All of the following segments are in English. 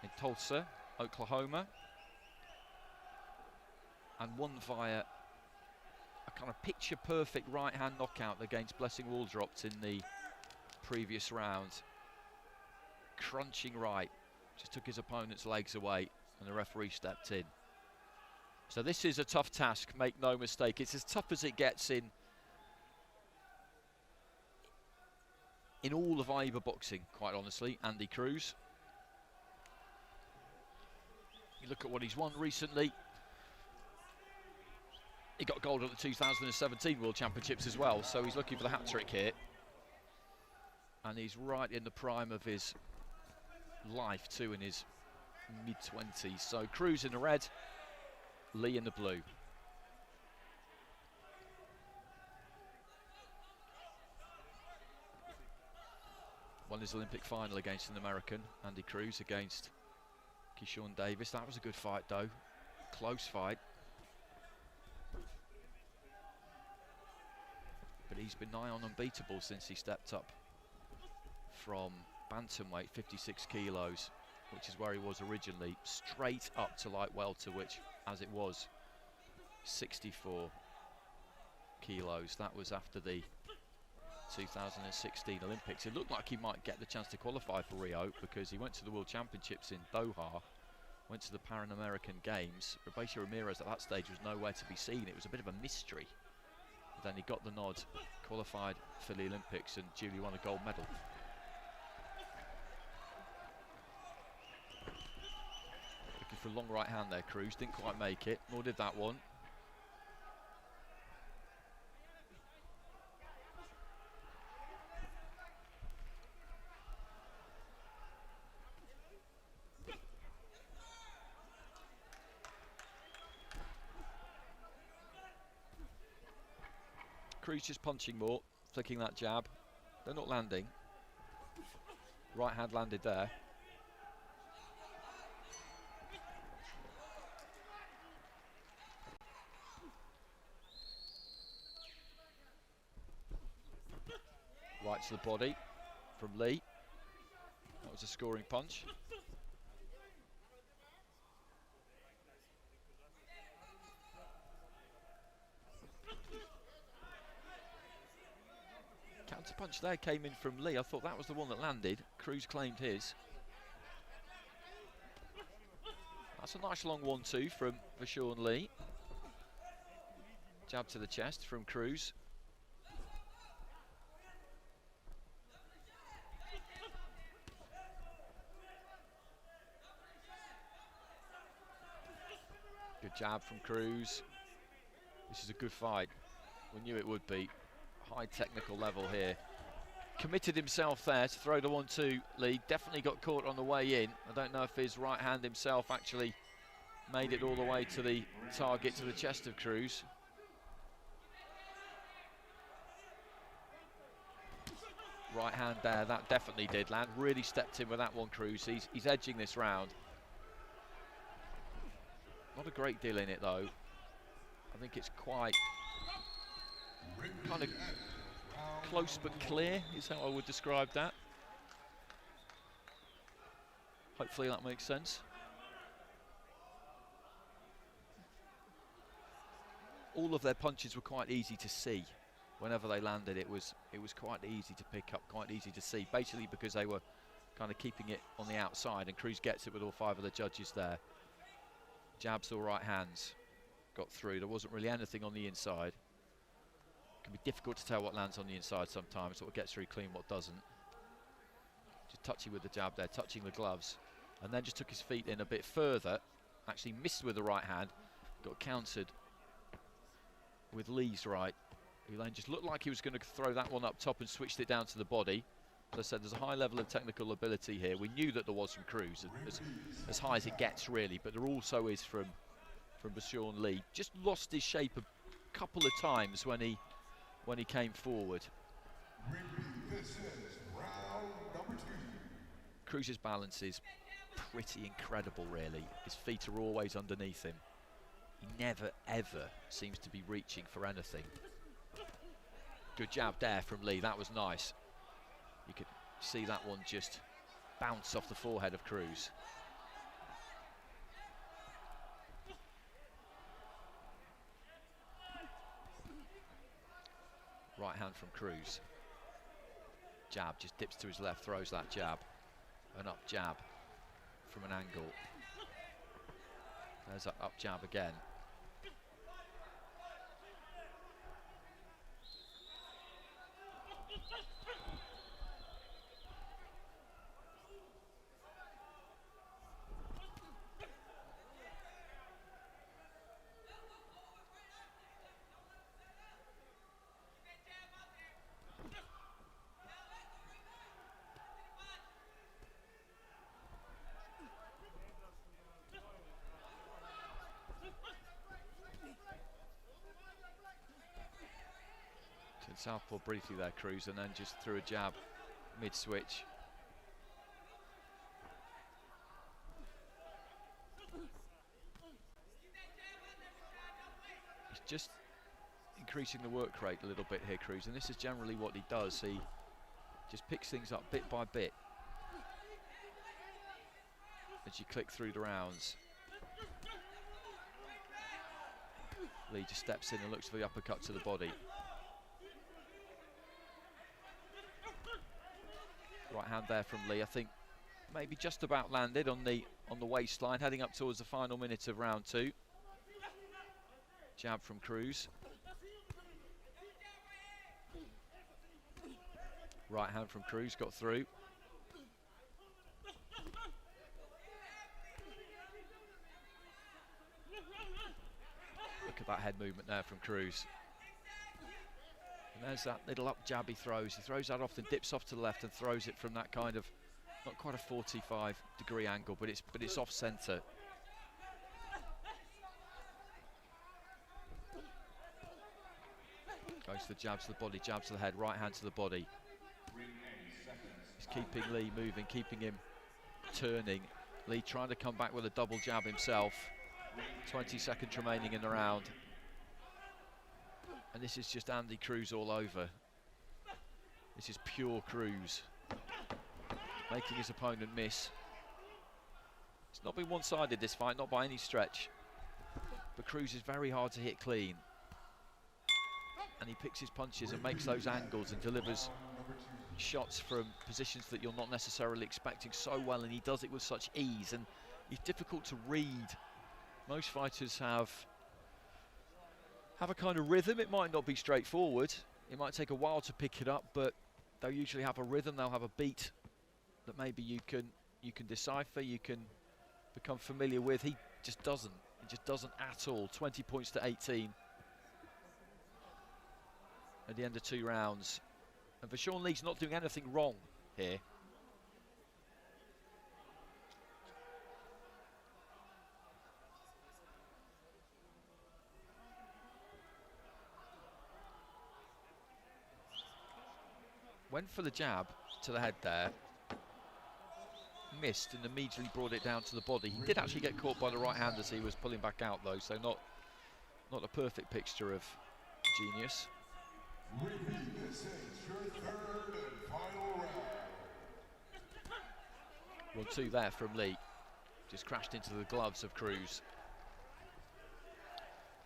in Tulsa, Oklahoma, and won via a kind of picture-perfect right-hand knockout against Blessing Waldropt in the previous round. Crunching right, just took his opponent's legs away, and the referee stepped in. So this is a tough task, make no mistake. It's as tough as it gets in all of AIBA boxing, quite honestly. Andy Cruz. You look at what he's won recently. He got gold at the 2017 World Championships as well, so he's looking for the hat-trick here. And he's right in the prime of his life too, in his mid-20s. So Cruz in the red, Lee in the blue. Won his Olympic final against an American, Andy Cruz, against Keyshawn Davis. That was a good fight though, close fight. But he's been nigh on unbeatable since he stepped up from bantamweight, 56 kilos, which is where he was originally, straight up to light welter, which, as it was, 64 kilos. That was after the 2016 Olympics. It looked like he might get the chance to qualify for Rio, because he went to the World Championships in Doha, went to the Pan American Games. Robeisio Ramirez at that stage was nowhere to be seen. It was a bit of a mystery. But then he got the nod, qualified for the Olympics, and duly won a gold medal. Looking for a long right hand there, Cruz. Didn't quite make it, nor did that one. Cruz just punching more, flicking that jab. They're not landing. Right hand landed there. Right to the body from Lee. That was a scoring punch. Counter punch there came in from Lee. I thought that was the one that landed. Cruz claimed his. That's a nice long 1-2 from Vershaun Lee. Jab to the chest from Cruz. Good jab from Cruz. This is a good fight. We knew it would be. High technical level here. Committed himself there to throw the 1-2 lead. Definitely got caught on the way in. I don't know if his right hand himself actually made it all the way to the target, to the chest of Cruz. Right hand there, that definitely did land. Really stepped in with that one, Cruz. He's edging this round. Not a great deal in it though. I think it's quite kind of close but clear is how I would describe that. Hopefully that makes sense. All of their punches were quite easy to see. Whenever they landed, it was quite easy to pick up, quite easy to see, basically because they were kind of keeping it on the outside, and Cruz gets it with all 5 of the judges there. Jabs or right hands got through. There wasn't really anything on the inside. It can be difficult to tell what lands on the inside sometimes, what gets through clean, what doesn't. Just touchy with the jab there, touching the gloves, and then just took his feet in a bit further. Actually missed with the right hand, got countered with Lee's right. He then just looked like he was going to throw that one up top and switched it down to the body. As I said, there's a high level of technical ability here. We knew that there was from Cruz, as high as it gets really, but there also is from Vershaun Lee. Just lost his shape a couple of times when he came forward. This is round number 2. Cruz's balance is pretty incredible really. His feet are always underneath him. He never ever seems to be reaching for anything. Good jab there from Lee, that was nice. You could see that one just bounce off the forehead of Cruz. Right hand from Cruz. Jab, just dips to his left, throws that jab. An up jab from an angle. There's that up jab again. Southpaw briefly there, Cruz, and then just threw a jab mid-switch. He's just increasing the work rate a little bit here, Cruz, and this is generally what he does. He just picks things up bit by bit as you click through the rounds. Lee just steps in and looks for the uppercut to the body. Right hand there from Lee, I think maybe just about landed on the waistline, heading up towards the final minute of round 2. Jab from Cruz. Right hand from Cruz, got through. Look at that head movement there from Cruz. And there's that little up jab he throws. He throws that off and dips off to the left and throws it from that kind of, not quite a 45-degree angle, but it's off centre. Goes to the jab to the body, jab to the head, right hand to the body. He's keeping Lee moving, keeping him turning. Lee trying to come back with a double jab himself. 20 seconds remaining in the round. And this is just Andy Cruz all over. This is pure Cruz. Making his opponent miss. It's not been one-sided this fight, not by any stretch. But Cruz is very hard to hit clean. And he picks his punches and makes those angles and delivers shots from positions that you're not necessarily expecting so well, and he does it with such ease, and he's difficult to read. Most fighters have a kind of rhythm. It might not be straightforward. It might take a while to pick it up, but they'll usually have a rhythm. They'll have a beat that maybe you can decipher, you can become familiar with. He just doesn't. He just doesn't at all. 20 points to 18 at the end of 2 rounds. And Vershaun Lee's not doing anything wrong here. Went for the jab to the head there. Missed and immediately brought it down to the body. He did actually get caught by the right hand as he was pulling back out though, so not a perfect picture of genius. This is your 3rd and final round. 1-2 there from Lee. Just crashed into the gloves of Cruz.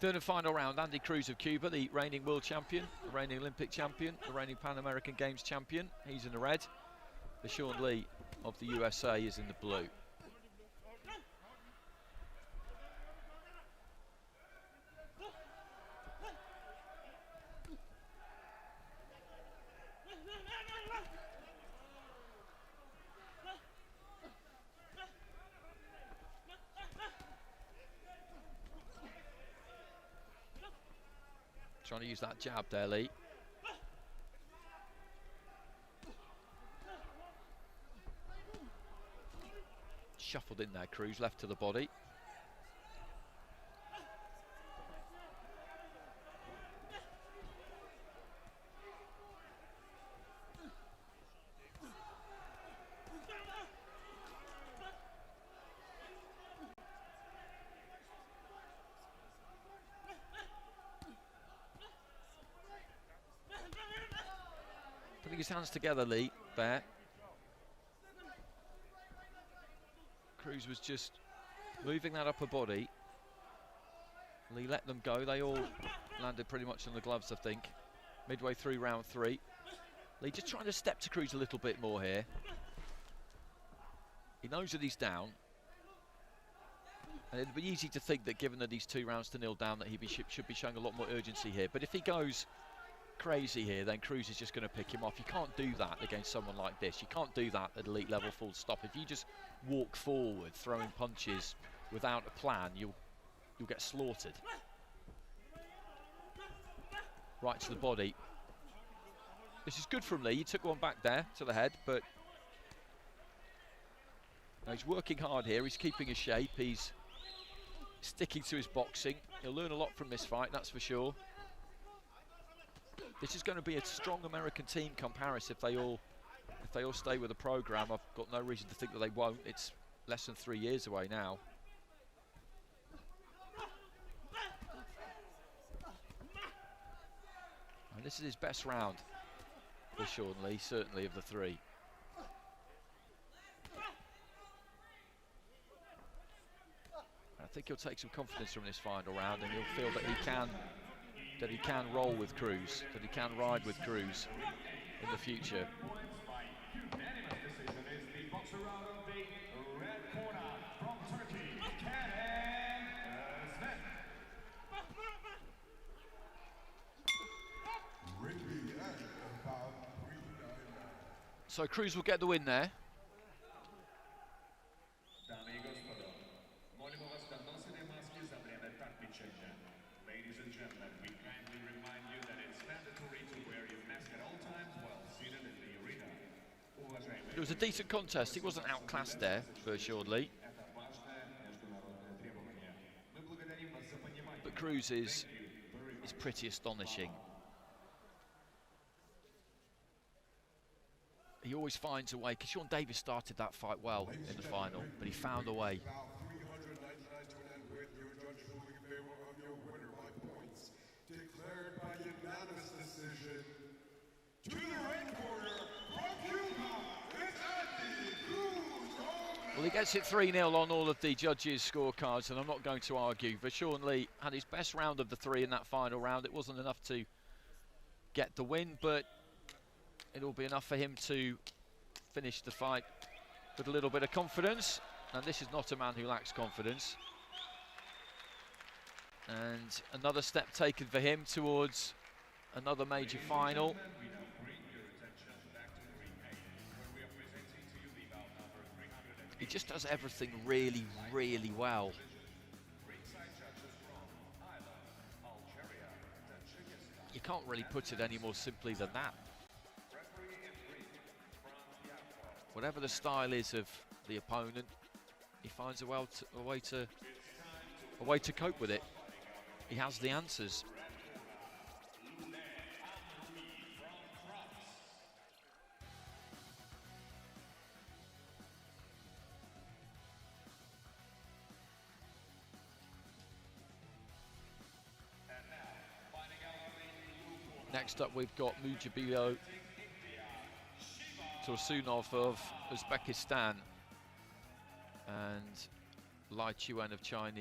3rd and final round, Andy Cruz of Cuba, the reigning world champion, the reigning Olympic champion, the reigning Pan American Games champion. He's in the red. Vershaun Lee of the USA is in the blue. Trying to use that jab there, Lee. Shuffled in there, Cruz, left to the body. Putting his hands together, Lee, there. Cruz was just moving that upper body. Lee let them go. They all landed pretty much on the gloves, I think. midway through round 3. Lee just trying to step to Cruz a little bit more here. He knows that he's down. And it'd be easy to think that given that he's 2 rounds to 0 down that he should be showing a lot more urgency here. But if he goes crazy here, then Cruz is just going to pick him off. You can't do that against someone like this. You can't do that at elite level full stop. If you just walk forward throwing punches without a plan, you'll get slaughtered. Right to the body. This is good from Lee. He took one back there to the head, but now he's working hard here. He's keeping his shape. He's sticking to his boxing. He'll learn a lot from this fight, that's for sure. This is going to be a strong American team come Paris if they all stay with the program. I've got no reason to think that they won't. It's less than 3 years away now. And this is his best round for Vershaun Lee, certainly of the 3. I think he'll take some confidence from this final round, and he'll feel that he can roll with Cruz, that he can ride with Cruz in the future. So Cruz will get the win there. Ladies and gentlemen, we kindly remind you that it's mandatory to wear your mask at all times while seated in the arena. It was a decent contest. He wasn't outclassed there, Vershaun Lee. But Cruz is pretty astonishing. He always finds a way, because Sean Davis started that fight well in the final, but he found a way. Declared by unanimous decision to the red corner from Cuba, it's Cruz. Well, he gets it 3-0 on all of the judges' scorecards, and I'm not going to argue. Vershaun Lee had his best round of the 3 in that final round. It wasn't enough to get the win, but it'll be enough for him to finish the fight with a little bit of confidence. And this is not a man who lacks confidence. And another step taken for him towards another major final. He just does everything really, really well. You can't really put it any more simply than that. Whatever the style is of the opponent, he finds a way to cope with it. He has the answers. Next up, we've got Mujibilo Tursunov of Uzbekistan and Lai Chuan of Chinese.